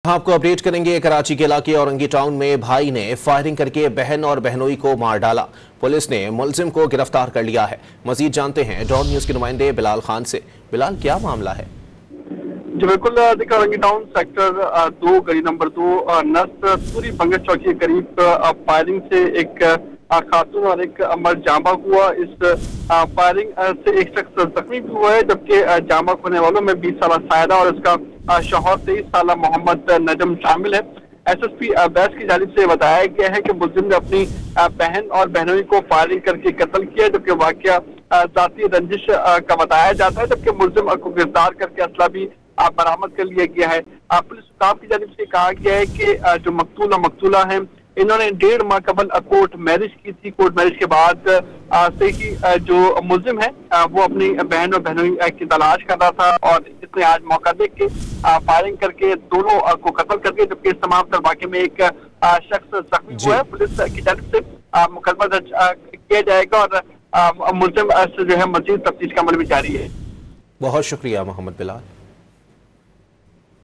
आपको अपडेट करेंगे। कराची के इलाके औरंगी टाउन में भाई ने फायरिंग करके बहन और बहनोई को मार डाला। पुलिस ने मुलजिम को गिरफ्तार कर लिया है। मजीद जानते हैं डॉन न्यूज के नुमाइंदे बिलाल खान से। बिलाल, क्या मामला है? जी बिल्कुल, देखिए औरंगी टाउन सेक्टर 2 गली नंबर 2 नसूरी बंगश चौकी के करीब फायरिंग से एक खातून और एक मर्द जामा हुआ। इस फायरिंग से एक शख्स जख्मी भी हुआ है, जबकि जामा होने वालों में 20 साल सायदा और इसका शौहर 23 साल मोहम्मद नजम शामिल है। एसएसपी बैस की जानिब से बताया गया है कि मुलजिम ने अपनी बहन और बहनोई को फायरिंग करके कत्ल किया, जबकि वाकया जाती रंजिश का बताया जाता है। जबकि मुलजिम को गिरफ्तार करके असला भी बरामद कर लिया गया है। पुलिस स्टाफ की जानिब से कहा गया है कि जो मकतूल और मकतूला है, इन्होंने 1.5 माह कबल कोर्ट मैरिज की थी। कोर्ट मैरिज के बाद से ही जो मुलजिम है वो अपनी बहन और बहनोई की तलाश कर रहा था और इसने आज मौका देख के फायरिंग करके दोनों को कत्ल कर दिया, जबकि इस तमाम तर वाक़े में एक शख्स जख्मी हुआ है। पुलिस की जानिब से मुकदमा दर्ज किया जाएगा और मुलजिम से जो है मजीद तफ्तीश का अमल भी जारी है। बहुत शुक्रिया मोहम्मद बिलाल।